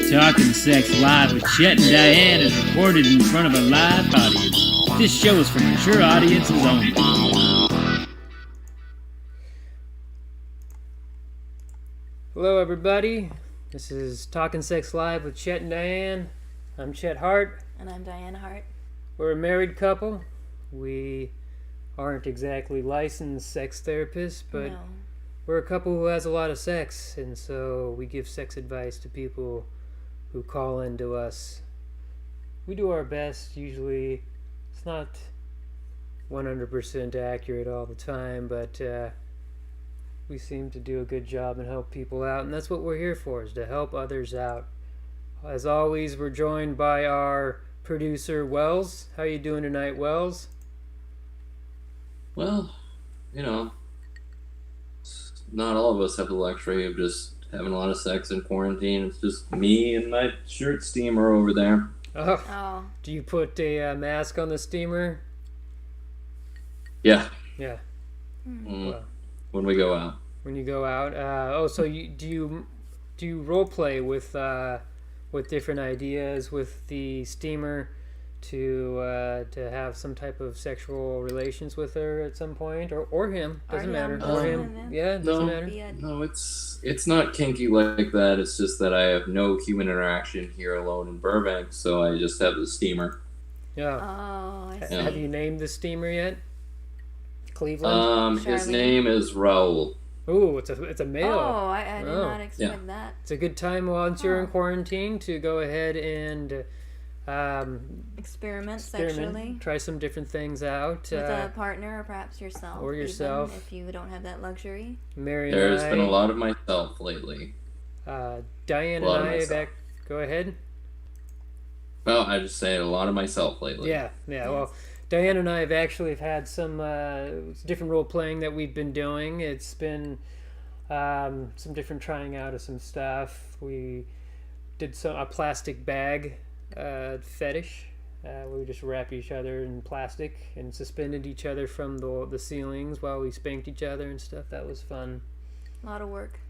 Talkin Sex Live with Chet and Diane is recorded in front of a live audience. This show is for mature audiences only. Hello everybody, this is Talkin Sex Live with Chet and Diane. I'm Chet Hart. And I'm Diane Hart. We're a married couple. We aren't exactly licensed sex therapists, but No. we're a couple who has a lot of sex, and so we give sex advice to people who call in to us. We do our best. Usually it's not 100% accurate all the time, but we seem to do a good job and help people out, and that's what we're here for, is to help others out. As always, we're joined by our producer, Wells. How you doing tonight, Wells? Well, not all of us have the luxury of just having a lot of sex in quarantine. It's just me and my shirt steamer over there. Oh. Do you put a mask on the steamer? Yeah. Yeah. Well, when we go out. When you go out. So do you role play with different ideas with the steamer to have some type of sexual relations with her at some point, or him? Doesn't matter. Or him. Yeah, doesn't matter. No, it's not kinky like that. It's just that I have no human interaction here alone in Burbank, so I just have the steamer. Yeah. Oh, I see. Have you named the steamer yet? Cleveland. His name is Raul. Ooh, it's a male. Oh, I did not expect that. It's a good time once you're in quarantine to go ahead and experiment sexually. Try some different things out. With a partner, or perhaps yourself. Or yourself. Even if you don't have that luxury. There's been a lot of myself lately. Diane and I go ahead. Well, I just say a lot of myself lately. Yeah. Yes. Well, Diane and I have actually had some different role playing that we've been doing. It's been some different trying out of some stuff. We did a plastic bag fetish. We just wrapped each other in plastic and suspended each other from the ceilings while we spanked each other and stuff. That was fun. A lot of work.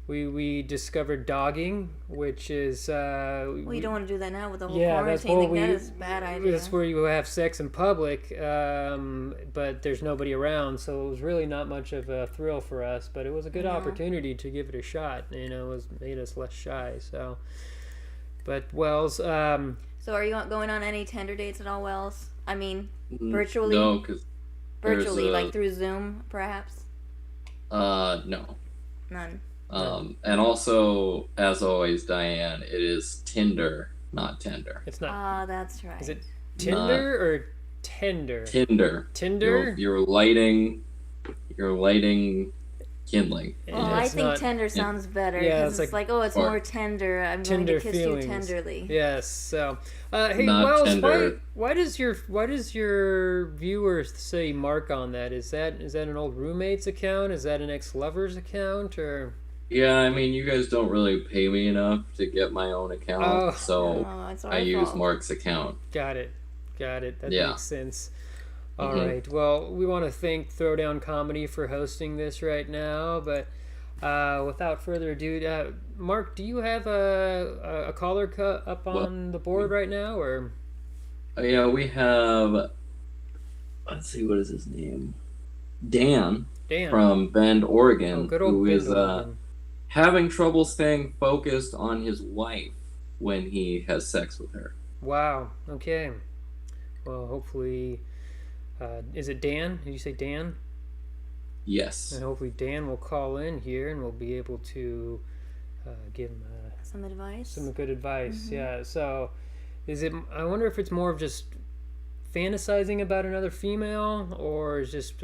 We discovered dogging, which is... you don't want to do that now with the whole quarantine. That is a bad idea. That's where you have sex in public, but there's nobody around, so it was really not much of a thrill for us, but it was a good opportunity to give it a shot. It made us less shy, so... But, Wells... So are you going on any Tinder dates at all, Wells? I mean, virtually? No, because... Virtually, like through Zoom, perhaps? No. None. And also, as always, Diane, it is Tinder, not Tender. It's not. That's right. Is it Tinder or Tender? Tinder. Tinder? You're lighting kindling. Well, I think tender sounds better because it's like, it's more tender. I'm going to kiss you tenderly. Yes. So, hey, not Wells, tender. why does your viewer say Mark on that? Is that an old roommate's account? Is that an ex-lover's account, or? Yeah, I mean, you guys don't really pay me enough to get my own account, so I use Mark's account. Got it. That makes sense. All right. Well, we want to thank Throwdown Comedy for hosting this right now, but without further ado, Mark, do you have a caller up on the board right now, or? Yeah, we have. Let's see, what is his name? Dan. From Bend, Oregon, who is having trouble staying focused on his wife when he has sex with her. Wow. Okay. Well, hopefully. Is it Dan? Did you say Dan? Yes. And hopefully Dan will call in here and we'll be able to give him some advice. Some good advice. Yeah. So, I wonder if it's more of just fantasizing about another female, or is just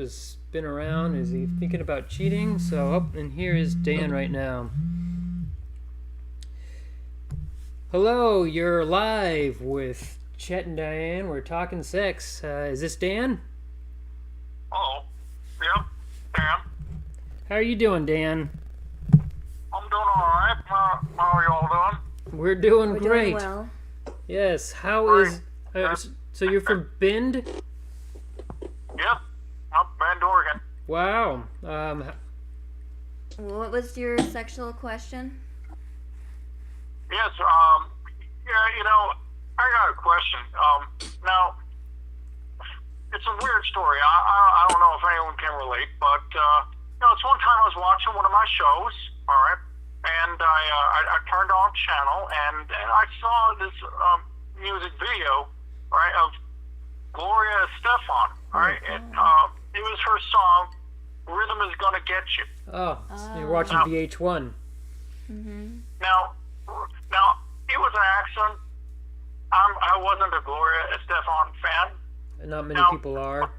been around? Is he thinking about cheating? So, and here is Dan right now. Hello, you're live with Chet and Diane. We're talking sex. Is this Dan? Hello. Yep, Dan. How are you doing, Dan? I'm doing all right. How are you all doing? We're doing great. Doing well. Yes. How is? So you're from Bend? Yep. Up Bend, Oregon. Wow. What was your sexual question? Yes. Yeah. I got a question. Now, it's a weird story. I don't know if anyone can relate, but it's one time I was watching one of my shows. All right, and I turned on channel and I saw this music video, right, of Gloria Estefan. All right, and it was her song, "Rhythm Is Gonna Get You." Oh, so you're watching VH1. Mm-hmm. Now, it was an accident. I wasn't a Gloria Estefan fan. Not many people are.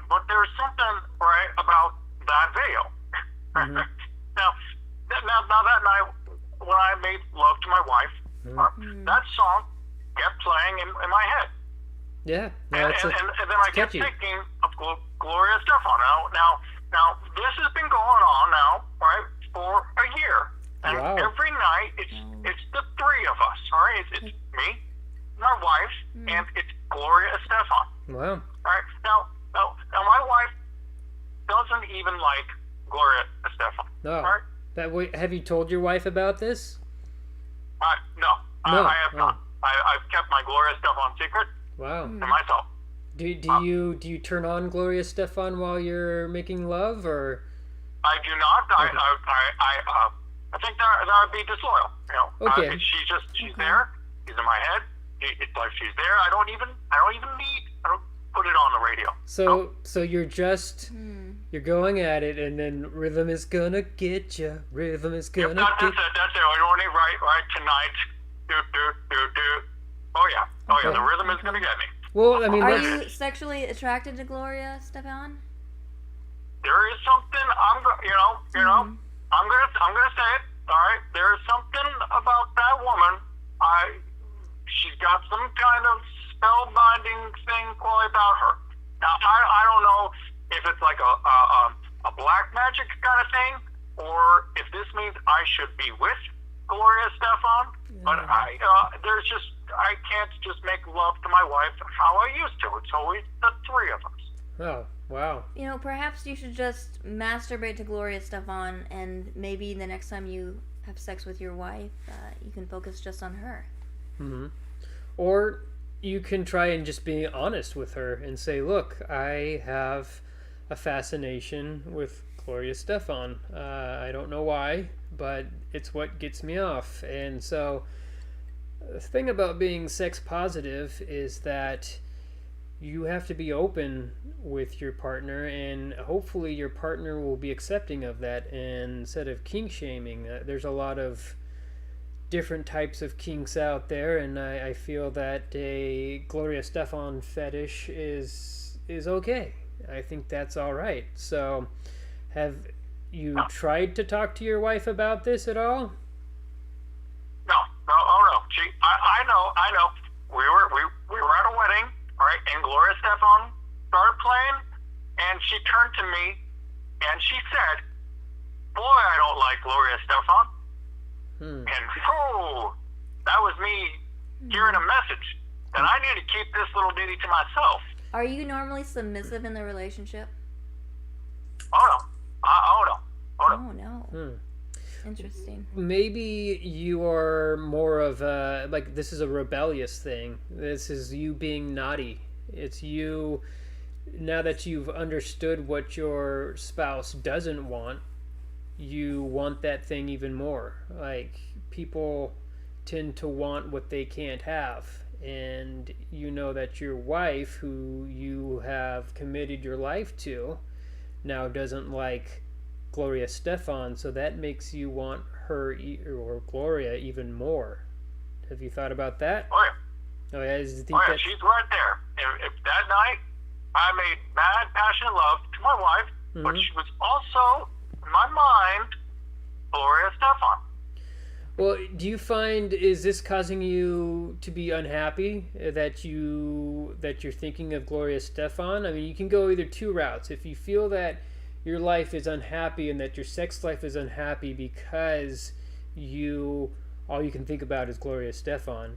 But there's something right about that video. Mm-hmm. Now that night when I made love to my wife, that song kept playing in my head. Yeah. No, and then I kept thinking of Gloria Estefan. Now this has been going on now, right, for a year. And every night it's the three of us. All right, it's me, my wife, and it's Gloria Estefan. Wow. All right. Now my wife doesn't even like Gloria Estefan. No. All right. Have you told your wife about this? No. I have not. I've kept my Gloria Estefan secret. Wow. To myself. Do you turn on Gloria Estefan while you're making love, or? I do not. Okay. I think that would be disloyal. Okay. She's there. She's in my head. It's like she's there. I don't even put it on the radio. So you're just you're going at it, and then rhythm is gonna get you. Rhythm is gonna get you. That's it. We're only right tonight. Do. Oh yeah. The rhythm is gonna get me. Well, I mean, are you sexually attracted to Gloria Estefan? There is something I'm gonna say it. All right. There is something about that woman. She's got some kind of spellbinding thing about her. Now I don't know if it's like a black magic kind of thing, or if this means I should be with Gloria Estefan. But I can't just make love to my wife how I used to. It's always the three of us. Oh, wow. Perhaps you should just masturbate to Gloria Estefan, and maybe the next time you have sex with your wife, you can focus just on her. Mm-hmm. Or you can try and just be honest with her and say, look, I have a fascination with Gloria Estefan. I don't know why, but it's what gets me off. And so the thing about being sex positive is that you have to be open with your partner, and hopefully your partner will be accepting of that. And instead of kink shaming, there's a lot of different types of kinks out there, and I feel that a Gloria Estefan fetish is okay. I think that's all right. So have you tried to talk to your wife about this at all? No. I know. We were at a wedding, right? And Gloria Estefan started playing, and she turned to me and she said, "Boy, I don't like Gloria Estefan." And that was me hearing a message that I need to keep this little ditty to myself. Are you normally submissive in the relationship? Oh no. Interesting. Maybe you are more of a, like, this is a rebellious thing. This is you being naughty. It's you, now that you've understood what your spouse doesn't want, you want that thing even more. Like, people tend to want what they can't have. And you know that your wife, who you have committed your life to, now doesn't like Gloria Estefan, so that makes you want her or Gloria even more. Have you thought about that? Oh yeah. She's right there. If that night I made mad, passionate love to my wife, but she was also, in my mind, Gloria Estefan. Well, do you find, is this causing you to be unhappy that you're thinking of Gloria Estefan? I mean, you can go either two routes. If you feel that your life is unhappy and that your sex life is unhappy because all you can think about is Gloria Estefan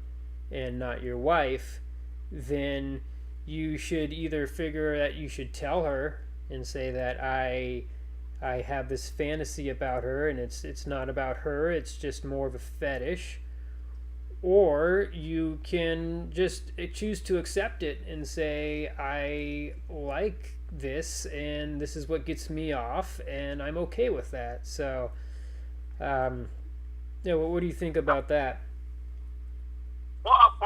and not your wife, then you should either figure that you should tell her and say that I I have this fantasy about her, and it's not about her. It's just more of a fetish. Or you can just choose to accept it and say, I like this, and this is what gets me off, and I'm okay with that. So, yeah, what do you think about that? Well,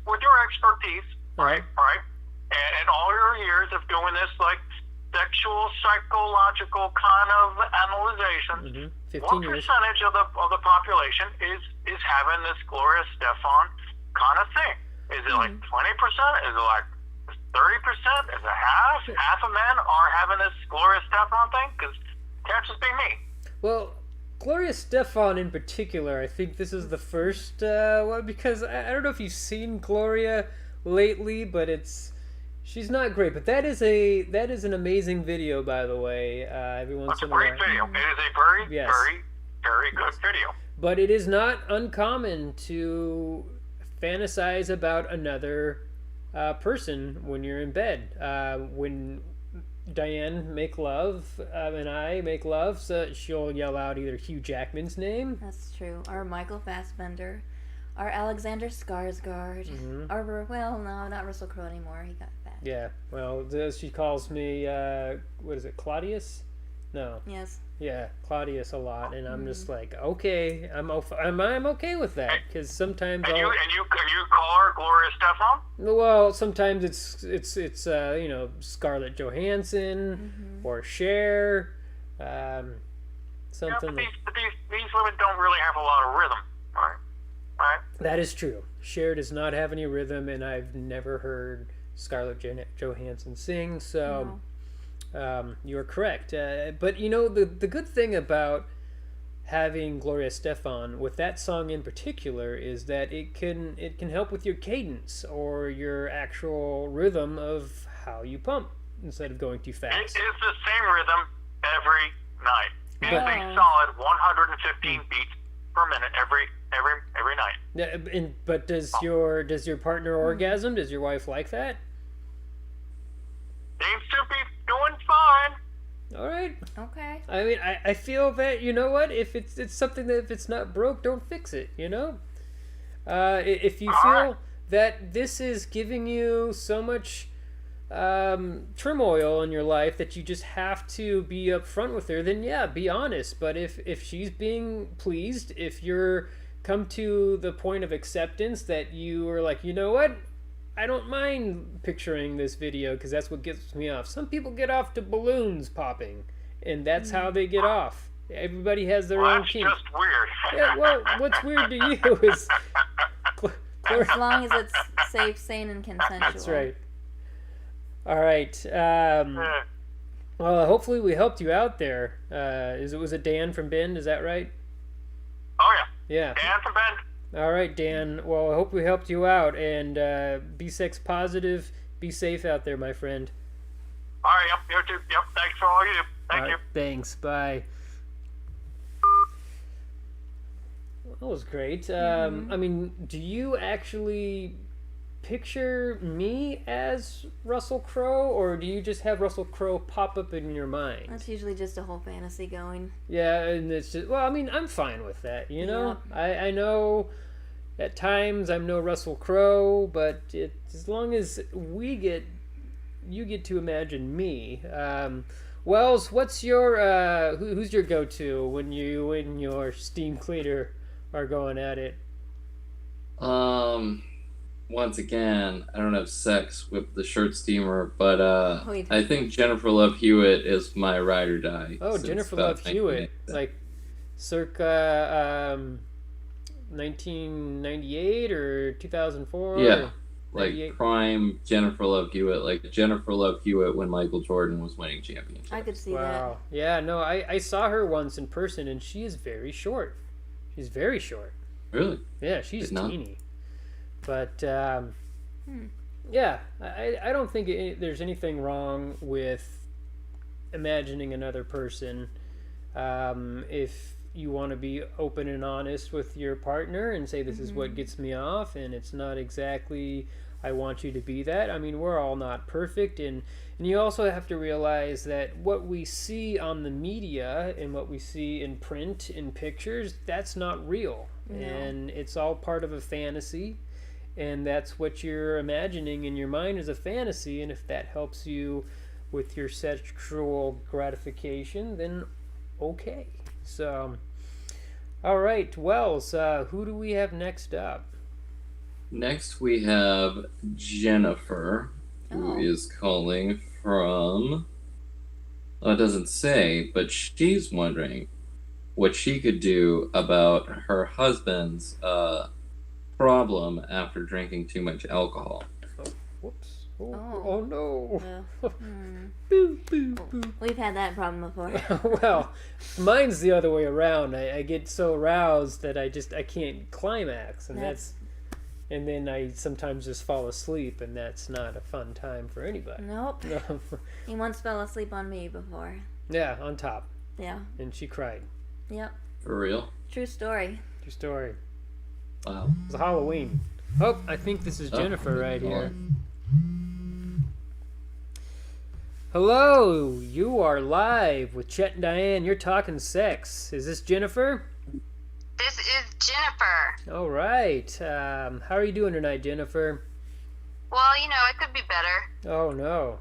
with your expertise, right, and all your years of doing this, like, sexual, psychological kind of analyzation, 15 what years. percentage of the population is having this Gloria Stefan kind of thing? Is it like 20%? Is it like 30%? Is it half? Half of men are having this Gloria Stefan thing? Because it can't just be me. Well, Gloria Stefan in particular, I think this is the first one, because I don't know if you've seen Gloria lately, but she's not great. But that is an amazing video, by the way. It's a great video. It is a very, very, very good video. But it is not uncommon to fantasize about another person when you're in bed. When Diane make love and I make love, so she'll yell out either Hugh Jackman's name. That's true. Or Michael Fassbender. Or Alexander Skarsgård. Or, well, no, not Russell Crowe anymore. He got fat. Yeah, well, she calls me, what is it, Claudius? No. Yes. Yeah, Claudius a lot, and I'm just like, okay, I'm okay with that, because sometimes and you call her Gloria Stefan? Well, sometimes it's Scarlett Johansson or Cher, something. Yeah, but these women don't really have a lot of rhythm, right? That is true. Cher does not have any rhythm, and I've never heard Scarlett Johansson sing, so. No. You're correct. But the good thing about having Gloria Stefan with that song in particular is that it can help with your cadence or your actual rhythm of how you pump instead of going too fast. It is the same rhythm every night. It is a solid 115 beats per minute every night. Yeah, but does your partner orgasm? Does your wife like that? Seems to be doing fine. All right. Okay. I mean, I feel that, you know what, if it's something that if it's not broke, don't fix it, you know? If you feel that this is giving you so much turmoil in your life that you just have to be upfront with her, then yeah, be honest. But if she's being pleased, if you're come to the point of acceptance that you are like, you know what, I don't mind picturing this video because that's what gets me off. Some people get off to balloons popping, and that's how they get off. Everybody has their own kink. That's just weird. Yeah, well, what's weird to you is... as long as it's safe, sane, and consensual. That's right. All right. Well, hopefully we helped you out there. Was it Dan from Bend? Is that right? Oh, yeah. Yeah. Dan from Bend. All right, Dan. Well, I hope we helped you out, and be sex positive. Be safe out there, my friend. All right, yep, you too. Yep, thanks for all you do. Thank you. Thanks. Bye. That was great. I mean, do you actually picture me as Russell Crowe, or do you just have Russell Crowe pop up in your mind? That's usually just a whole fantasy going. Yeah, and it's just, well, I mean, I'm fine with that, you know? Yeah. I know at times I'm no Russell Crowe, but as long as you get to imagine me. Wells, what's your, who's your go-to when you and your steam cleaner are going at it? Once again, I don't have sex with the shirt steamer, but I think Jennifer Love Hewitt is my ride or die. Oh, Jennifer Love Hewitt. Like circa 1998 or 2004? Yeah, like prime Jennifer Love Hewitt. Like Jennifer Love Hewitt when Michael Jordan was winning championships. I could see that. Wow. Yeah, no, I saw her once in person, and she is very short. She's very short. Really? Yeah, she's teeny. But, yeah, I don't think there's anything wrong with imagining another person. If you want to be open and honest with your partner and say this is what gets me off, and it's not exactly I want you to be that. I mean, we're all not perfect, and And you also have to realize that what we see on the media and what we see in print, in pictures, that's not real. No. And it's all part of a fantasy. And that's what you're imagining in your mind as a fantasy. And if that helps you with your sexual gratification, then okay. So, all right, Wells, who do we have next up? Next we have Jennifer, who is calling from, it doesn't say, but she's wondering what she could do about her husband's problem after drinking too much alcohol. Oh, whoops. Oh no. Boo, boo, boo. We've had that problem before. Well, mine's the other way around. I get so aroused that I can't climax, and and then I sometimes just fall asleep, and that's not a fun time for anybody. Nope. No. He once fell asleep on me before. Yeah, on top. Yeah. And she cried. Yep. For real? True story. True story. Wow. It was Halloween. Oh, I think this is Jennifer right here. Hello, you are live with Chet and Diane. You're talking sex. Is this Jennifer? This is Jennifer. All right. How are you doing tonight, Jennifer? Well, it could be better. Oh no.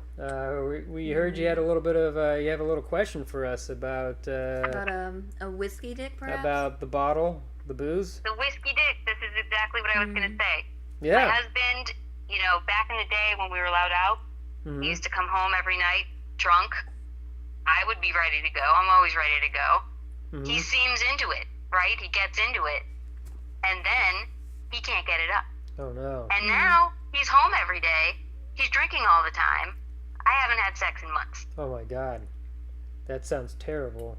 We heard you had a little bit of you have a little question for us about a whiskey dick, perhaps? About the bottle, the booze. The whiskey dick. This is exactly what I was going to say. Yeah. My husband, back in the day when we were allowed out, he used to come home every night drunk. I would be ready to go. I'm always ready to go. He seems into it, right? He gets into it, and then he can't get it up. Oh no. And now he's home every day. He's drinking all the time. I haven't had sex in months. Oh my God. That sounds terrible.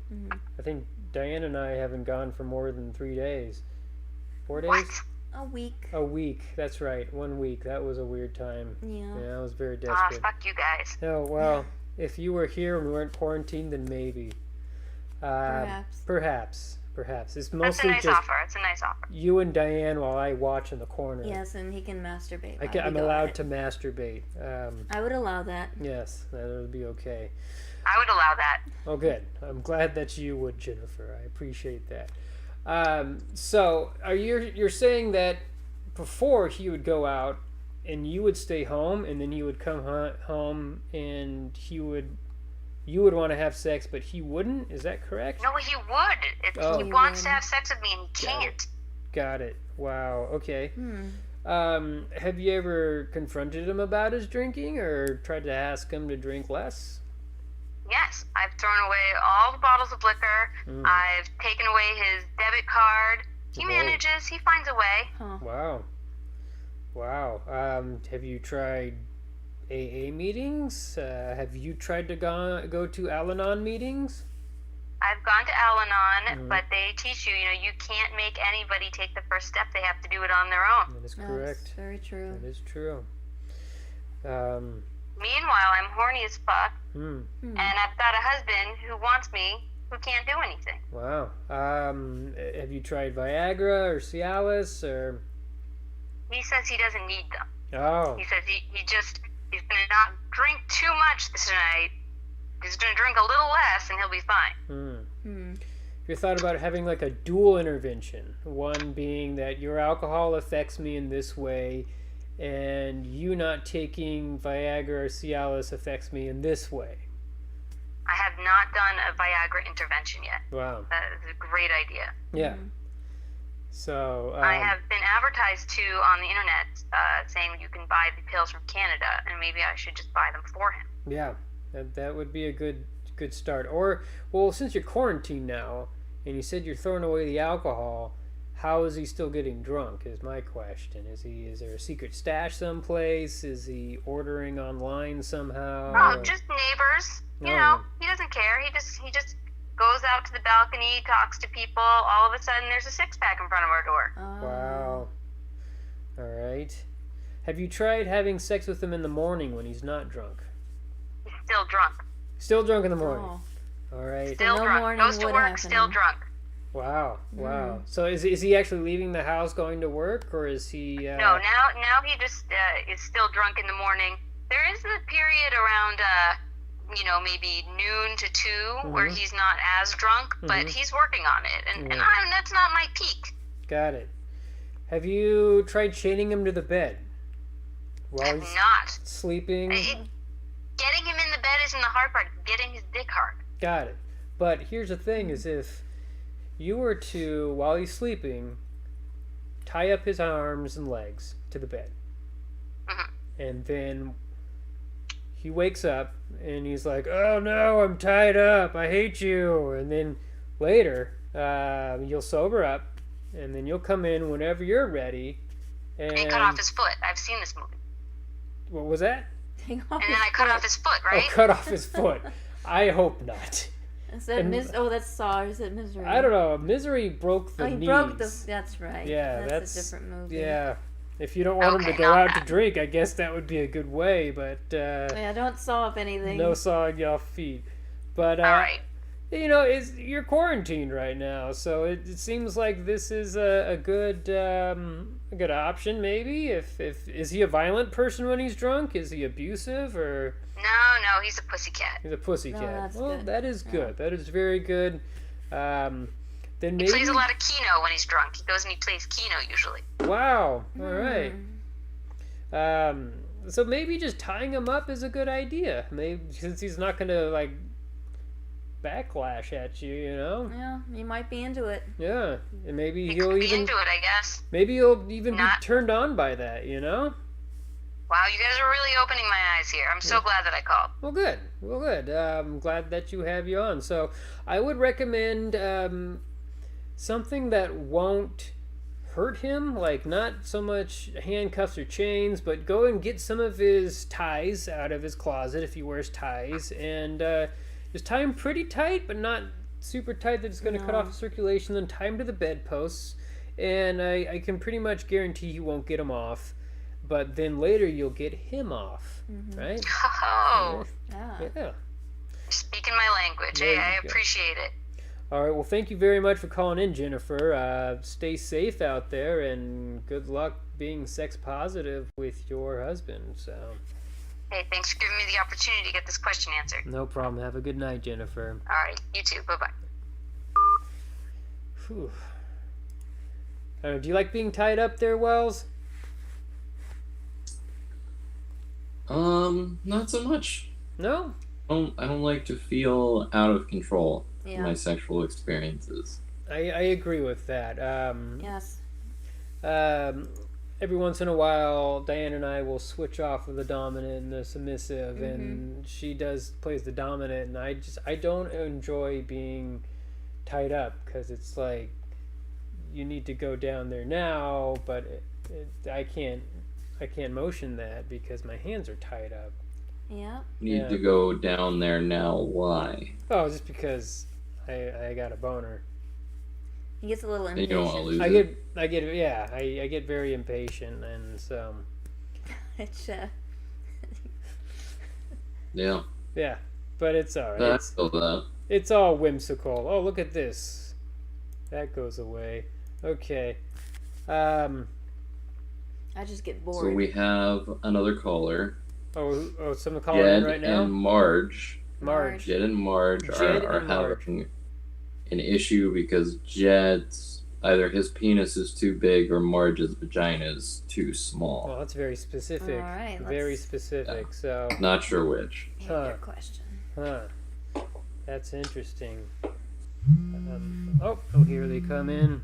I think Diane and I haven't gone for more than 3 days. 4 days? What? A week. A week. That's right. 1 week. That was a weird time. Yeah. I was very desperate. Fuck you guys. Oh, well, if you were here and we weren't quarantined, then maybe. Perhaps. It's mostly That's a nice offer. It's a nice offer. You and Diane while I watch in the corner. Yes, and he can masturbate. I'm allowed to masturbate. I would allow that. Yes, that would be okay. I would allow that. Oh, good. I'm glad that you would, Jennifer. I appreciate that. So, you're saying that before he would go out and you would stay home, and then he would come home and you would want to have sex, but he wouldn't? Is that correct? No, he would. He wants to have sex with me and he can't. Got it. Wow. Okay. Have you ever confronted him about his drinking or tried to ask him to drink less? Yes. I've thrown away all the bottles of liquor. I've taken away his debit card. He manages. He finds a way. Huh. Wow. Have you tried AA meetings? Have you tried to go to Al-Anon meetings? I've gone to Al-Anon, but they teach you, you can't make anybody take the first step. They have to do it on their own. That is correct. That's very true. That is true. Meanwhile, I'm horny as fuck, and I've got a husband who wants me, who can't do anything. Wow. Have you tried Viagra or Cialis or? He says he doesn't need them. Oh. He says he's going to not drink too much this night. He's going to drink a little less and he'll be fine. Have you thought about having like a dual intervention? One being that your alcohol affects me in this way, and you not taking Viagra or Cialis affects me in this way. I have not done a Viagra intervention yet. Wow. That is a great idea. Yeah. So I have been advertised to on the internet saying you can buy the pills from Canada, and maybe I should just buy them for him. Yeah, that would be a good start. Or, well, since you're quarantined now, and you said you're throwing away the alcohol, how is he still getting drunk? Is my question. Is there a secret stash someplace? Is he ordering online somehow? Oh, just neighbors. You know, he doesn't care. He just goes out to the balcony, talks to people. All of a sudden, there's a six-pack in front of our door. Wow. All right. Have you tried having sex with him in the morning when he's not drunk? He's still drunk. Still drunk in the morning. All right. Still drunk. Goes to work, still drunk. Wow. So is he actually leaving the house, going to work, or is he? No. Now he just is still drunk in the morning. there is the period around, maybe noon to 2 where he's not as drunk, but he's working on it, and that's not my peak. Got it. Have you tried chaining him to the bed while he's not sleeping? Getting him in the bed isn't the hard part. Getting his dick hard. Got it. But here's the thing: is if you were to, while he's sleeping, tie up his arms and legs to the bed, and then he wakes up and he's like, "Oh no, I'm tied up. I hate you." And then later, you'll sober up. And then you'll come in whenever you're ready. And cut off his foot. I've seen this movie. What was that? And then I cut off his foot, right? Oh, cut off his foot. I hope not. Is that that's Saw, or is it Misery? I don't know. Misery broke the knees. He broke the... That's right. Yeah, that's a different movie. Yeah. If you don't want him to go out to drink, I guess that would be a good way, but... yeah, don't saw up anything. No sawing off feet. But, all right. You're quarantined right now, so it seems like this is a good option. Maybe is he a violent person when he's drunk? Is he abusive or? No, he's a pussycat. He's a pussycat. Good. That is good. That is very good. Then maybe he plays a lot of Keno when he's drunk. He goes and he plays Keno usually. Wow. All right. So maybe just tying him up is a good idea. Maybe since he's not gonna backlash at you, Yeah, he might be into it. Yeah, and maybe he'll be into it, I guess. Maybe he'll even be turned on by that, Wow, you guys are really opening my eyes here. I'm so glad that I called. Well, good. I'm glad that you have you on. So I would recommend something that won't hurt him, like not so much handcuffs or chains, but go and get some of his ties out of his closet if he wears ties, and just tie him pretty tight, but not super tight that it's going to cut off the circulation. Then tie him to the bedposts, and I can pretty much guarantee you won't get him off. But then later you'll get him off, right? Oh, yeah. You're speaking my language. Hey, I appreciate it. All right. Well, thank you very much for calling in, Jennifer. Stay safe out there, and good luck being sex positive with your husband. So. Hey, thanks for giving me the opportunity to get this question answered. No problem. Have a good night, Jennifer. All right. You too. Bye-bye. Whew. Do you like being tied up there, Wells? Not so much. No? I don't like to feel out of control in my sexual experiences. I agree with that. Yes. Every once in a while, Diane and I will switch off of the dominant and the submissive, and she plays the dominant, and I don't enjoy being tied up, because it's like you need to go down there now, but I can't motion that because my hands are tied up. Yeah. Need to go down there now. Why? Oh, just because I got a boner. He gets a little impatient. You don't want to lose it. I get very impatient, and so. It's Yeah, but it's all right. It's all whimsical. Oh, look at this. That goes away. Okay. I just get bored. So we have another caller. Oh, someone calling in right now? Jed and Marge. Jed and Marge are having an issue because Jed's either his penis is too big or Marge's vagina is too small. Well, that's very specific. All right, very specific. Yeah. So not sure which. Your question. That's interesting. Here they come in.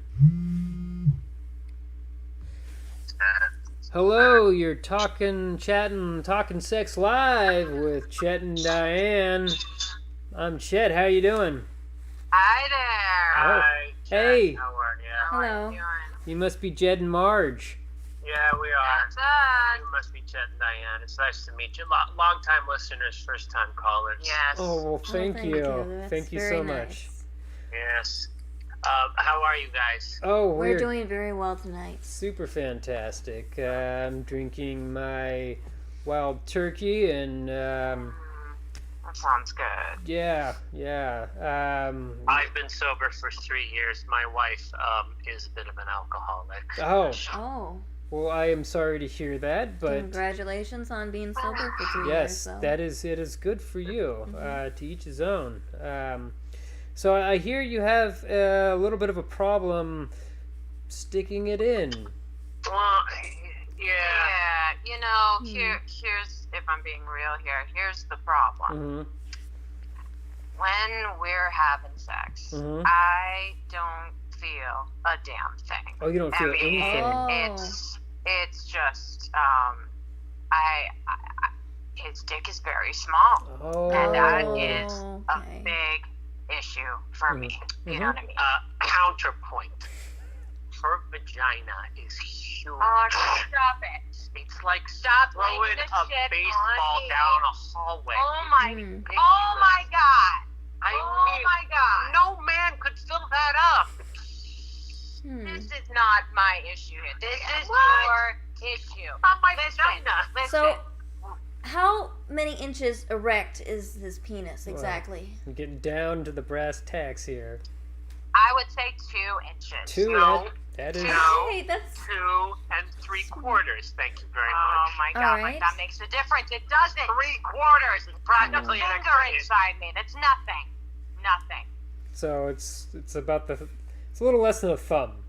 Hello, you're talking sex live with Chet and Diane. I'm Chet. How you doing? Hi there. Hi. Hey. How are you? Hello. You must be Jed and Marge. Yeah, we are. You must be Chet and Diane. It's nice to meet you. Long-time listeners, first-time callers. Yes. Oh, well, thank you. Thank you so much. Yes. How are you guys? Oh, we're doing very well tonight. Super fantastic. I'm drinking my wild turkey and that sounds good. Yeah. I've been sober for 3 years. My wife is a bit of an alcoholic. Oh. Well, I am sorry to hear that, but congratulations on being sober for 2 years. yes, So. it is good for you. To each his own. So I hear you have a little bit of a problem sticking it in. Well, yeah. You know, here's, if I'm being real here, here's the problem. When we're having sex, I don't feel a damn thing. Oh, you don't feel anything? It's just, his dick is very small. And that is a big issue for me. You know what I mean? Counterpoint. Her vagina is huge. Oh, stop it. It's like Stop throwing a baseball down a hallway. Oh my God. My God. No man could fill that up. This is not my issue here. This is your issue. Not my vagina. Listen. So, how many inches erect is his penis exactly? We're getting down to the brass tacks here. I would say 2 inches. 2? No. That is... Hey, that's... 2 3/4. Thank you very much. Oh my God, right. that makes a difference. It doesn't. 3/4 is practically an Finger inside me. That's nothing. Nothing. So it's about it's a little less than a thumb.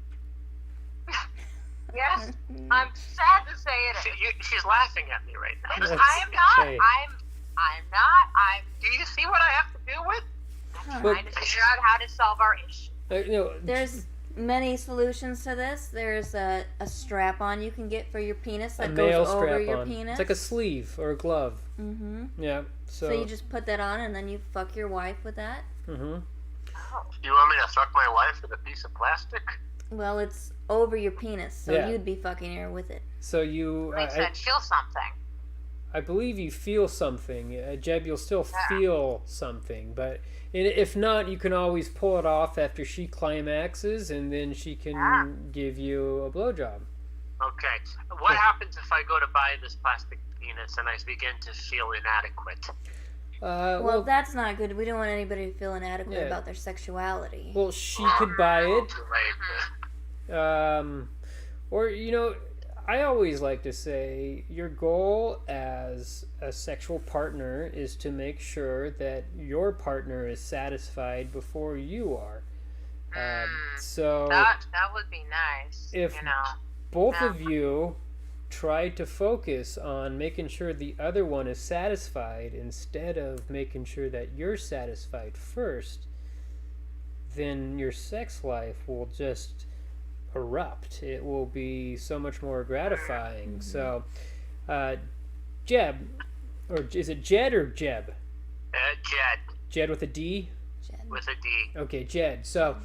Yes, I'm sad to say it. She's laughing at me right now. I am not. Hey. I'm not. Do you see what I have to deal with? I'm trying to figure out how to solve our issue. There's many solutions to this. There's a strap-on you can get for your penis that a male goes over your strap-on. penis. It's like a sleeve or a glove. Yeah. So you just put that on and then you fuck your wife with that? You want me to fuck my wife with a piece of plastic? Well, it's over your penis, so you'd be fucking her with it. So you... I said feel something. I believe you feel something. Jeb, you'll still feel something, but if not, you can always pull it off after she climaxes, and then she can give you a blowjob. Okay. What happens if I go to buy this plastic penis and I begin to feel inadequate? Well, that's not good. We don't want anybody to feel inadequate about their sexuality. Well, she could buy it. Or, I always like to say your goal as a sexual partner is to make sure that your partner is satisfied before you are. So that would be nice. If both of you try to focus on making sure the other one is satisfied instead of making sure that you're satisfied first, then your sex life will just erupt. It will be so much more gratifying. So, Jeb, or is it Jed or Jeb? Jed. Jed with a D? Jed. With a D. Okay, Jed. So,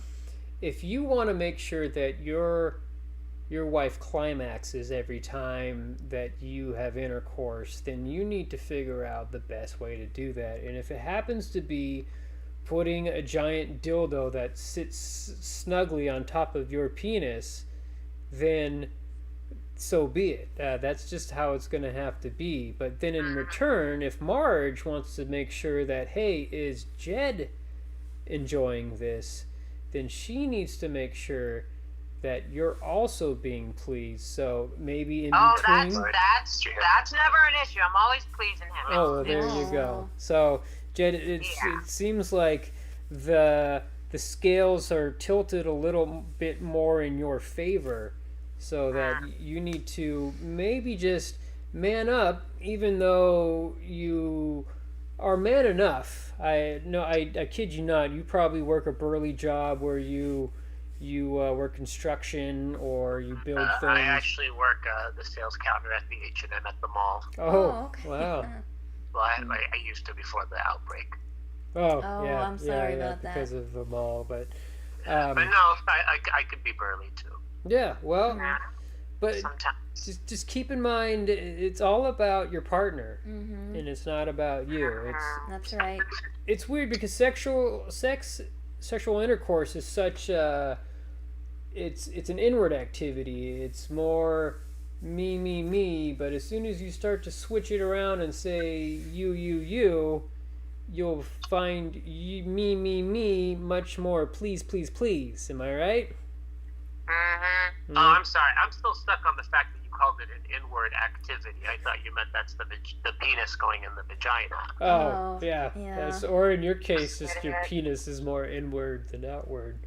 if you want to make sure that your wife climaxes every time that you have intercourse, then you need to figure out the best way to do that. And if it happens to be putting a giant dildo that sits snugly on top of your penis, then so be it. That's just how it's going to have to be. But then in return, if Marge wants to make sure that, hey, is Jed enjoying this, then she needs to make sure that you're also being pleased. So maybe in between... that's never an issue. I'm always pleasing him. Oh, well, there you go. So, Jed, it seems like the scales are tilted a little bit more in your favor, so that you need to maybe just man up, even though you are man enough. I kid you not, you probably work a burly job where you work construction or you build things. I actually work the sales counter at the H&M at the mall. Oh, okay. Wow. Well, I used to before the outbreak. Oh, yeah. I'm sorry about that. Because of the mall, but... but no, I could be burly too. Yeah, well... But sometimes. just keep in mind, it's all about your partner, and it's not about you. That's right. It's weird because sexual intercourse is such it's an inward activity. It's more me, but as soon as you start to switch it around and say you'll find me much more please. Am I right? Oh, I'm sorry. I'm still stuck on the fact that you it an inward activity. I thought you meant that's the penis going in the vagina. Oh, yeah. Yes. Or in your case, just your penis is more inward than outward.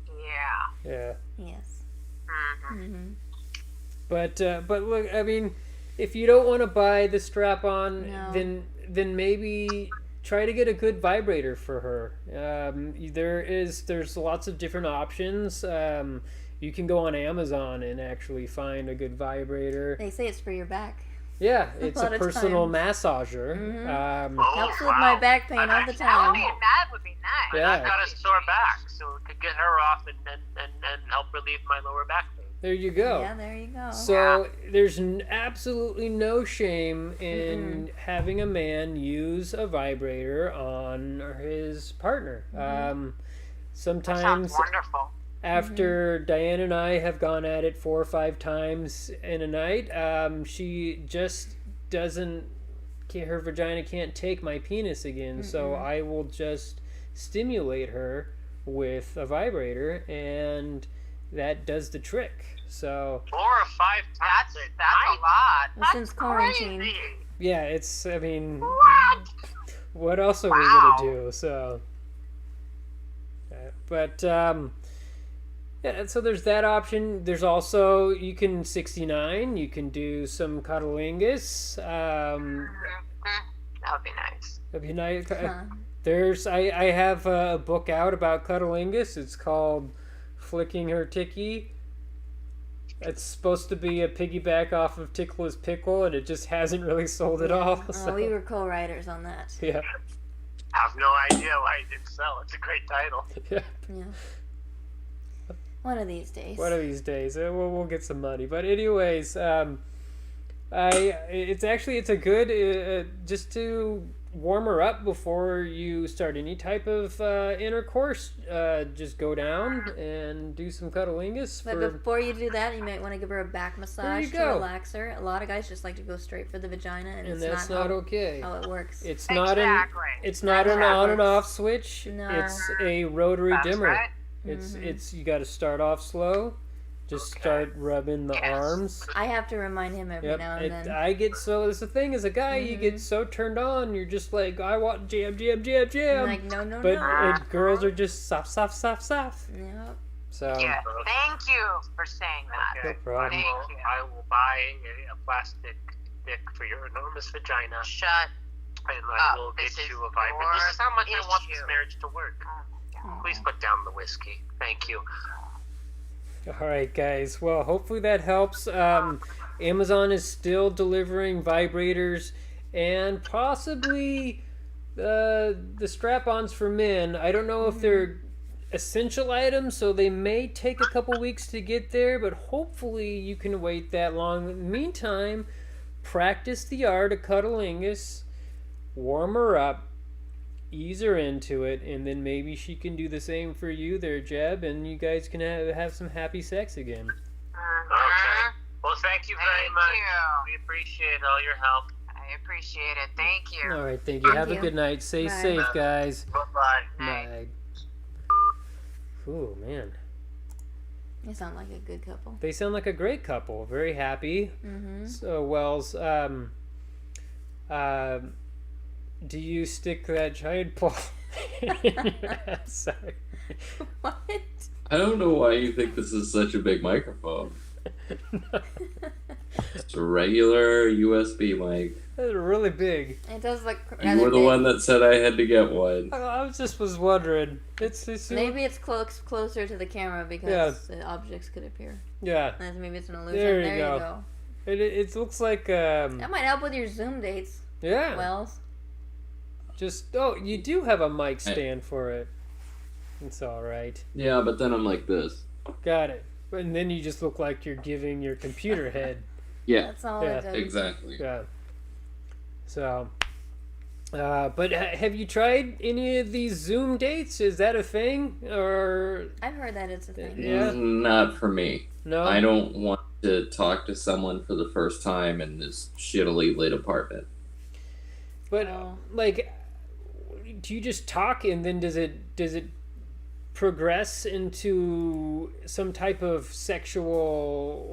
Yeah. Yeah. Yes. Mm-hmm. But look, I mean, if you don't want to buy the strap-on, then maybe try to get a good vibrator for her. There's lots of different options. You can go on Amazon and actually find a good vibrator. They say it's for your back. Yeah, it's a personal massager. Helps with my back pain all the time. That would be nice. Yeah. I've got a sore back, so it could get her off and help relieve my lower back pain. There you go. Yeah, there you go. So there's absolutely no shame in having a man use a vibrator on his partner. Sometimes, that sounds wonderful. After Diane and I have gone at it 4 or 5 times in a night, she just doesn't. Her vagina can't take my penis again, so I will just stimulate her with a vibrator, and that does the trick. So 4 or 5 times. That's a lot. Well, since quarantine. Crazy. Yeah, it's. I mean, what else are we gonna do? So, but yeah. So there's that option. There's also you can 69. You can do some cunnilingus. That would be nice. That'd be nice. There's. I have a book out about cunnilingus. It's called Flicking Her Ticky. It's supposed to be a piggyback off of Tickler's Pickle, and it just hasn't really sold at all. So. We were co-writers on that. Yeah. I have no idea why it didn't sell. It's a great title. Yeah. One of these days. We'll get some money. But anyways, it's a good just to warm her up before you start any type of intercourse. Just go down and do some cunnilingus. But before you do that, you might want to give her a back massage to relax her. A lot of guys just like to go straight for the vagina, and that's not okay. How it works. It's not an on and off switch. No. It's a rotary dimmer. Right. It's you got to start off slow. Just start rubbing the arms. I have to remind him every now and then. I get so. That's the thing. As a guy, you get so turned on. You're just like, I want jam. I'm like, no. But girls are just soft. Yep. So. Yeah. Thank you for saying that. No problem. I will buy a plastic dick for your enormous vagina. Shut and I will get you a vibrator. This is how much I want this marriage to work. Please put down the whiskey. Thank you. All right, guys. Well, hopefully that helps. Amazon is still delivering vibrators and possibly the strap-ons for men. I don't know if they're essential items, so they may take a couple weeks to get there, but hopefully you can wait that long. In the meantime, practice the art of cunnilingus, warm her up, ease her into it, and then maybe she can do the same for you there, Jeb, and you guys can have some happy sex again. Okay. Well, thank you very much. We appreciate all your help. I appreciate it. Thank you. All right, thank you. Have a good night. Stay safe, guys. Bye-bye. Bye. Ooh, man. They sound like a good couple. They sound like a great couple. Very happy. So, Wells, do you stick that giant ball in your ass? Sorry. What? I don't know why you think this is such a big microphone. It's a regular USB mic. That's really big. It does look You were the one that said I had to get one. I was wondering. It's maybe it's closer to the camera because the objects could appear. Yeah. Maybe it's an illusion. There you go. It looks like that might help with your Zoom dates. Yeah. Wells. You do have a mic stand for it. It's all right. Yeah, but then I'm like this. Got it. And then you just look like you're giving your computer head. Yeah. That's all it does. Exactly. Yeah. So, but have you tried any of these Zoom dates? Is that a thing? Or I've heard that it's a thing. Yeah. Not for me. No. I don't want to talk to someone for the first time in this shittily lit apartment. But do you just talk and then does it progress into some type of sexual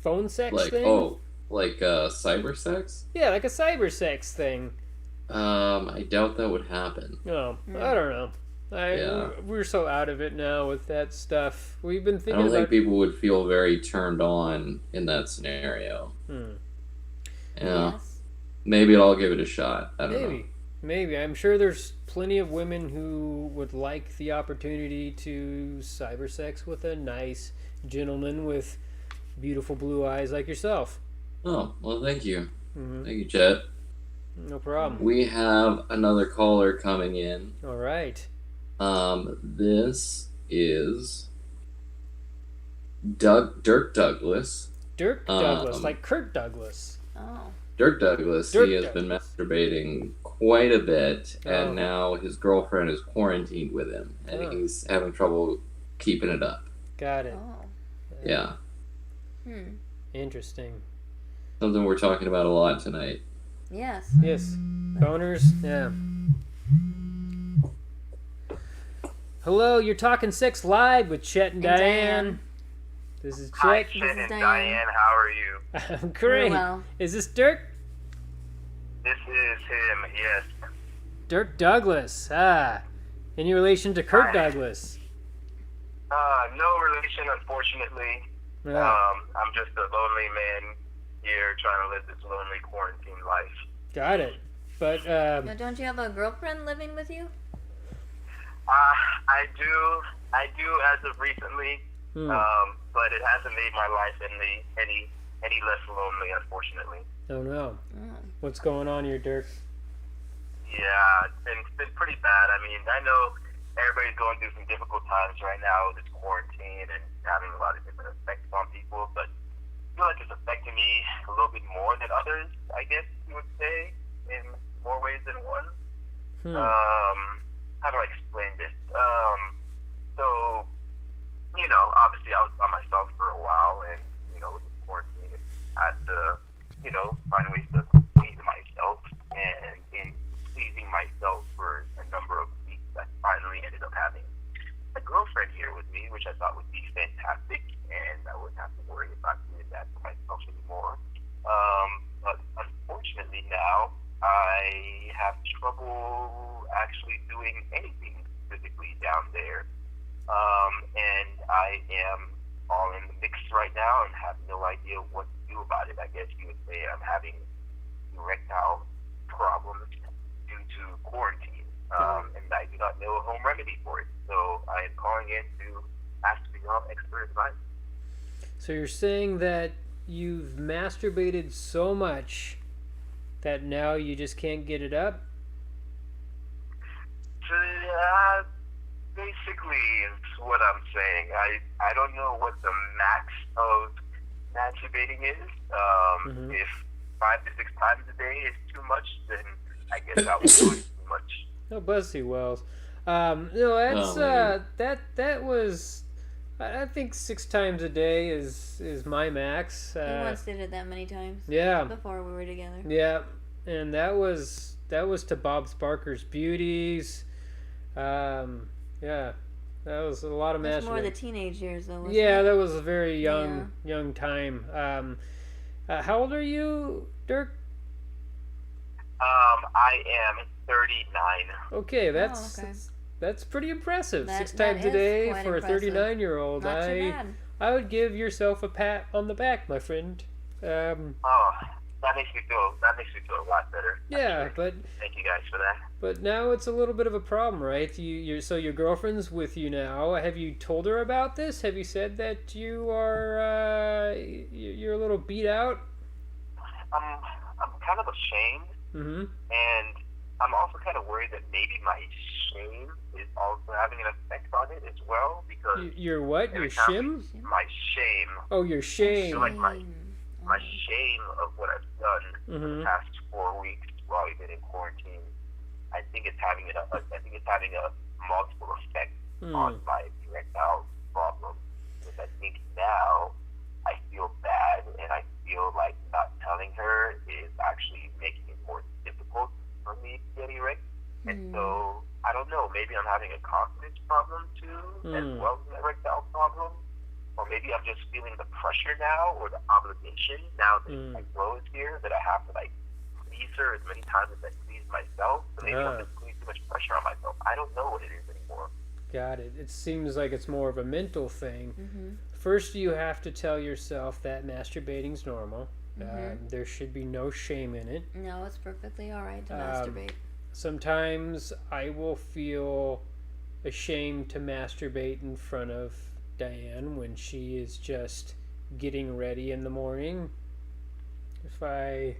phone sex like, thing? Oh, like cyber sex? Yeah, like a cyber sex thing. I doubt that would happen. Oh, I don't know. We're so out of it now with that stuff. We've been thinking I don't think people would feel very turned on in that scenario. Yeah. Yes. Maybe I'll give it a shot. I don't know. Maybe. I'm sure there's plenty of women who would like the opportunity to cyber sex with a nice gentleman with beautiful blue eyes like yourself. Oh, well, thank you. Thank you, Chet. No problem. We have another caller coming in. All right. This is Dirk Douglas. Dirk Douglas, like Kirk Douglas. Oh. Dirk Douglas. He has been masturbating quite a bit, and now his girlfriend is quarantined with him, and he's having trouble keeping it up. Got it. Oh. Yeah. Interesting. Something we're talking about a lot tonight. Yes. Boners. Yeah. Hello, you're Talking Sex Live with Chet and Diane. This is Chet. Hi, Chet and Diane. How are you? I'm great. Well. Is this Dirk? This is him, yes. Dirk Douglas. Any relation to Kirk Douglas? No relation, unfortunately. I'm just a lonely man here trying to live this lonely quarantine life. Got it. But now, don't you have a girlfriend living with you? I do as of recently, but it hasn't made my life any less lonely, unfortunately. Oh no. What's going on here, Dirk? Yeah, it's been pretty bad. I mean, I know everybody's going through some difficult times right now with this quarantine and having a lot of different effects on people, but I feel like it's affecting me a little bit more than others, I guess you would say, in more ways than one. How do I explain this? So, obviously I was by myself for a while, and, with the quarantine, I had to, find ways to please myself, and in pleasing myself for a number of weeks, I finally ended up having a girlfriend here with me, which I thought would be fantastic, and I wouldn't have to worry about doing that for myself anymore. But unfortunately now, I have trouble actually doing anything physically down there. And I am all in the mix right now and have no idea what to do about it. I guess you would say I'm having erectile problems due to quarantine. And I do not know a home remedy for it. So I am calling in to ask for your expert advice. So you're saying that you've masturbated so much that now you just can't get it up? Basically is what I'm saying. I don't know what the max of masturbating is. If 5 to 6 times a day is too much, then I guess I was doing too much. Oh, bless you, Wells. That was. I think 6 times a day is my max. You once did it that many times. Yeah. Before we were together. Yeah, and that was to Bob Sparker's Beauties. Yeah, that was a lot of masturbating. That's more the teenage years, though. Yeah, that was a very young time. How old are you, Dirk? I am 39. Okay, that's pretty impressive. 6 times a day for a 39-year-old. Not too bad. I would give yourself a pat on the back, my friend. That makes me feel a lot better. Yeah, actually. but thank you guys for that. But now it's a little bit of a problem, right? So your girlfriend's with you now. Have you told her about this? Have you said that you are you're a little beat out? I'm kind of ashamed, and I'm also kind of worried that maybe my shame is also having an effect on it as well, because your what? Your shim? My shame. Oh, your shame. I feel like my shame of what I've done in the past 4 weeks while we've been in quarantine, I think it's having a multiple effect on my erectile problem. Because I think now I feel bad, and I feel like not telling her is actually making it more difficult for me to get erect. And so I don't know. Maybe I'm having a confidence problem too, as well as an erectile problem. or maybe I'm just feeling the pressure now or the obligation now that my girl is here that I have to like please her as many times as I please myself. So maybe I'm just putting too much pressure on myself. I don't know what it is anymore. Got it. It seems like it's more of a mental thing. First, you have to tell yourself that masturbating's normal. There should be no shame in it. No, it's perfectly all right to masturbate. Sometimes I will feel ashamed to masturbate in front of Diane when she is just getting ready in the morning. If I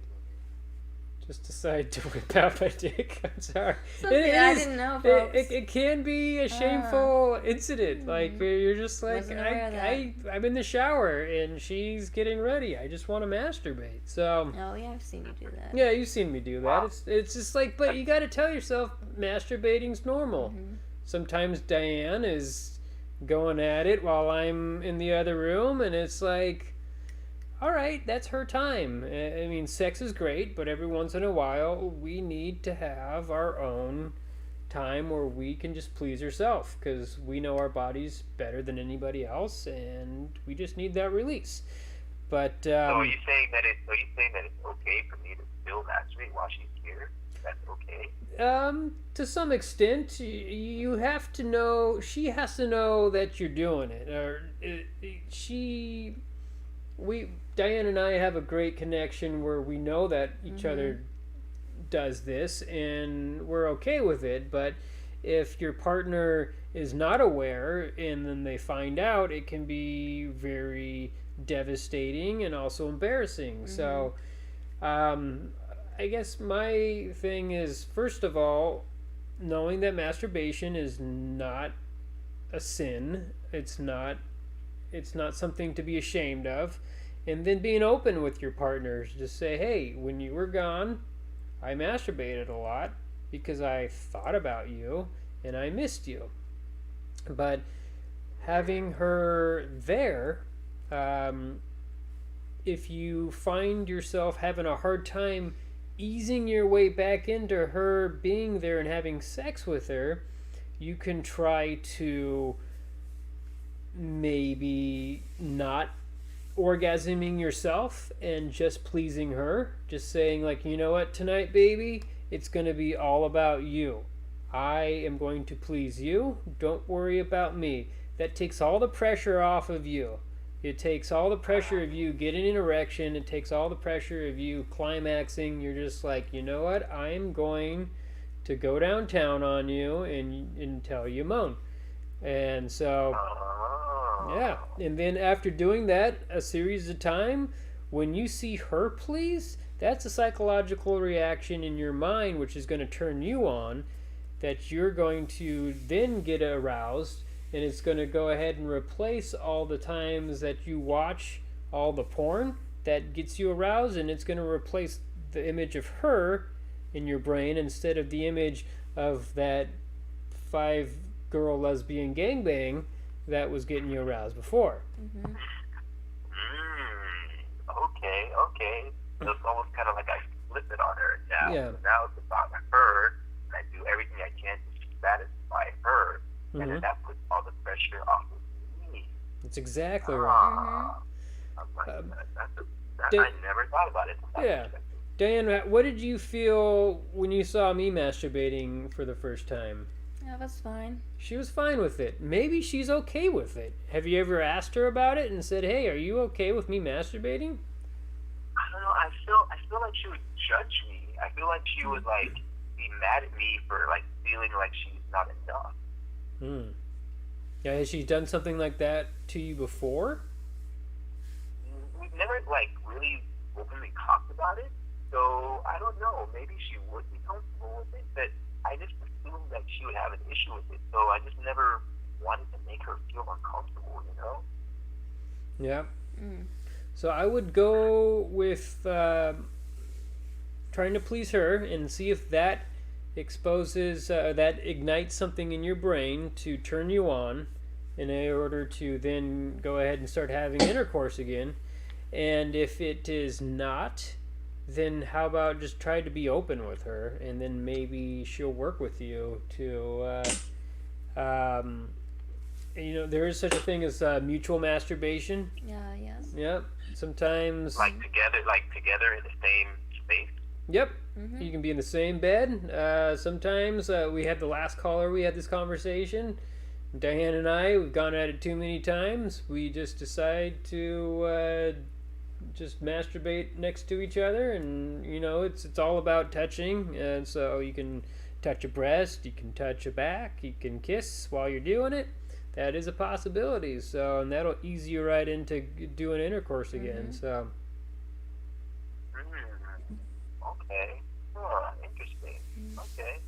just decide to whip out my dick, I'm sorry. Okay, I didn't know, folks. It can be a shameful incident. Like, you're just like, I'm in the shower and she's getting ready. I just want to masturbate. So. Oh, yeah, I've seen you do that. Yeah, you've seen me do that. It's just like, but you got to tell yourself masturbating's normal. Sometimes Diane is going at it while I'm in the other room, and it's like, all right, that's her time. I mean, sex is great, but every once in a while, we need to have our own time where we can just please ourselves, because we know our bodies better than anybody else, and we just need that release. But so are you saying that it's okay for me to still masturbate while she's here? That's okay. To some extent, you have to know. She has to know that you're doing it. Or Diane and I have a great connection where we know that each other does this, and we're okay with it. But if your partner is not aware, and then they find out, it can be very devastating and also embarrassing. So, I guess my thing is, first of all, knowing that masturbation is not a sin. It's not something to be ashamed of. And then being open with your partners. Just say, hey, when you were gone, I masturbated a lot because I thought about you and I missed you. But having her there, if you find yourself having a hard time easing your way back into her being there and having sex with her, you can try to maybe not orgasming yourself and just pleasing her. Just saying, like, you know what, tonight, baby, it's going to be all about you. I am going to please you. Don't worry about me. That takes all the pressure off of you. It takes all the pressure of you getting an erection. It takes all the pressure of you climaxing. You're just like, you know what? I'm going to go downtown on you and tell you moan. And so, yeah. And then after doing that a series of time, when you see her pleased, that's a psychological reaction in your mind, which is going to turn you on, that you're going to then get aroused. And it's going to go ahead and replace all the times that you watch all the porn that gets you aroused, and it's going to replace the image of her in your brain instead of the image of that 5-girl lesbian gangbang that was getting you aroused before. Okay. So it's almost kind of like I flip it on her now. Yeah. So now it's about her, and I do everything I can to satisfy her. And then that puts all the pressure off of me. That's exactly right. I never thought about it. Yeah. Diane, what did you feel when you saw me masturbating for the first time? Yeah, that's fine. She was fine with it. Maybe she's okay with it. Have you ever asked her about it and said, hey, are you okay with me masturbating? I don't know. I feel like she would judge me. I feel like she would, like, be mad at me for, like, feeling like she's not enough. Yeah, has she done something like that to you before? We've never, like, really openly talked about it, so I don't know. Maybe she would be comfortable with it, but I just assumed that she would have an issue with it, so I just never wanted to make her feel uncomfortable, you know? Yeah. So I would go with trying to please her and see if that exposes, that ignites something in your brain to turn you on in order to then go ahead and start having intercourse again. And if it is not, then how about just try to be open with her, and then maybe she'll work with you to there is such a thing as mutual masturbation. Yeah. Yes. Yep. Sometimes. Like together in the same space. Yep. You can be in the same bed. Sometimes we had the last caller. We had this conversation. Diane and I, we've gone at it too many times. We just decide to just masturbate next to each other, and it's all about touching. And so you can touch a breast, you can touch a back, you can kiss while you're doing it. That is a possibility. So, and that'll ease you right into doing intercourse again. So. Okay. Oh, interesting. Okay.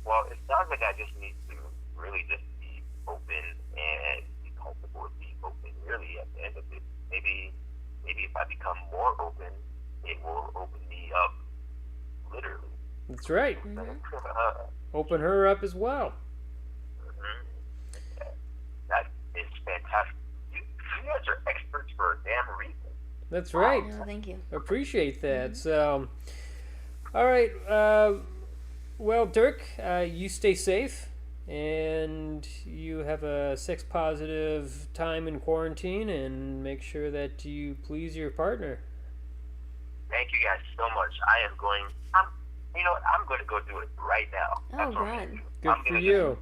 Well, it sounds like I just need to really just be open and be comfortable with being open. Really, at the end of it, maybe if I become more open, it will open me up. Literally. That's right. Open her up as well. That is fantastic. You guys are experts for a damn reason. That's right. Oh, thank you. Appreciate that. So, all right. Well, Dirk, you stay safe, and you have a sex-positive time in quarantine, and make sure that you please your partner. Thank you guys so much. I'm going to go do it right now. Oh, God. Good for you.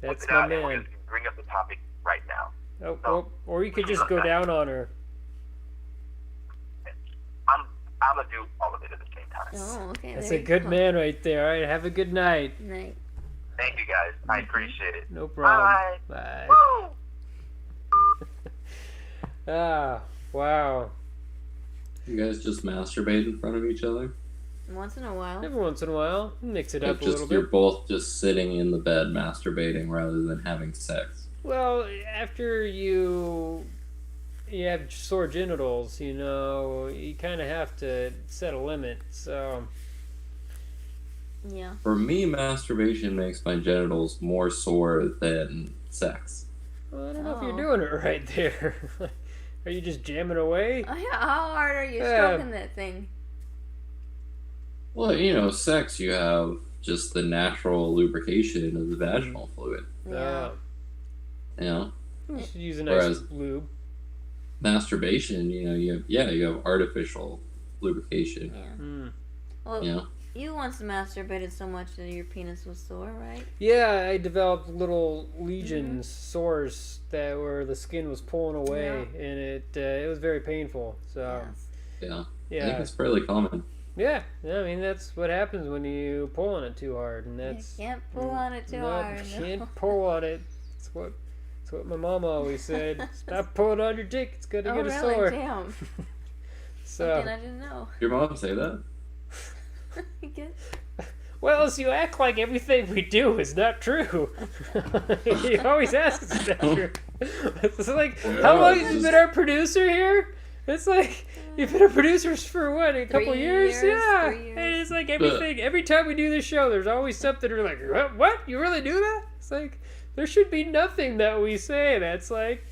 That's my man. We're going to bring up the topic right now. Oh, so, or you could just go down on her. I'm going to do all of it at the same time. Oh, okay. That's a good man right there. All right, have a good night. Night. Thank you, guys. I appreciate it. No problem. Bye. Woo! Wow. You guys just masturbate in front of each other? Once in a while. Every once in a while. Mix it up a little bit. You're both just sitting in the bed masturbating rather than having sex. Well, after you have sore genitals, you kind of have to set a limit, so... Yeah. For me, masturbation makes my genitals more sore than sex. Well, I don't know if you're doing it right there. Are you just jamming away? Oh, yeah. How hard are you stroking that thing? Well, sex, you have just the natural lubrication of the vaginal fluid. Yeah. You should use a nice lube. Masturbation, you have artificial lubrication. Yeah. Well, you once masturbated so much that your penis was sore, right? Yeah, I developed little lesions, sores that where the skin was pulling away, and it was very painful. So. Yes. Yeah. I think it's fairly common. Yeah, I mean that's what happens when you pull on it too hard, and that's you can't pull on it too hard. You can't pull on it. It's what my mama always said. Stop pulling on your dick. It's gonna get a sore. Damn. Something I didn't know. Your mom say that? Well, as you act like everything we do is not true. You always ask us if that's true. It's like, how long have you been our producer here? It's like, you've been a producer for what, a couple years? Yeah. 3 years. And it's like everything, every time we do this show, there's always something you're like, what? You really do that? It's like, there should be nothing that we say that's like,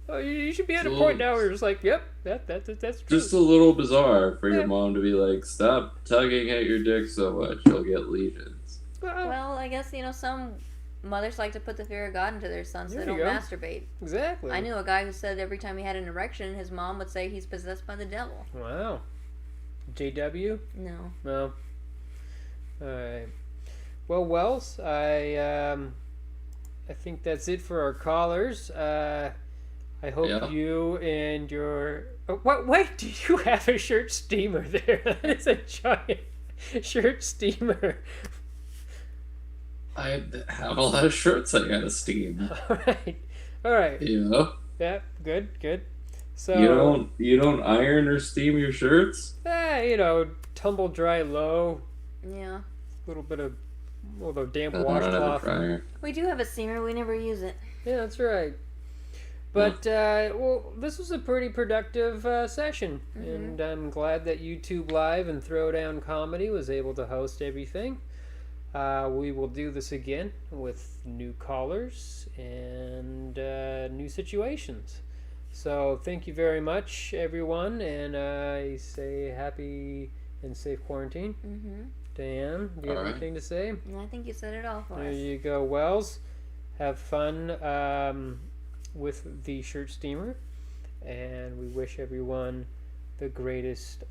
oh, you should be at a point now where you're just like, yep, that's true. Just a little bizarre for your mom to be like, stop tugging at your dick so much, you'll get lesions. Well, I guess, some mothers like to put the fear of God into their sons so they don't masturbate. Exactly. I knew a guy who said every time he had an erection, his mom would say he's possessed by the devil. Wow. JW? No. No. Alright. Well, Wells, I think that's it for our callers. I hope you and your... Wait, do you have a shirt steamer there? That is a giant shirt steamer. I have a lot of shirts I gotta steam. Alright. Yeah. Yeah, good. So you don't iron or steam your shirts? Tumble dry low. Yeah. A little bit of damp washcloth. We do have a steamer, we never use it. Yeah, that's right. But, this was a pretty productive session, and I'm glad that YouTube Live and Throwdown Comedy was able to host everything. We will do this again with new callers and new situations. So thank you very much, everyone, and I say happy and safe quarantine. Diane, do you have anything to say? I think you said it all for us. There you go, Wells. Have fun. with the shirt steamer, and we wish everyone the greatest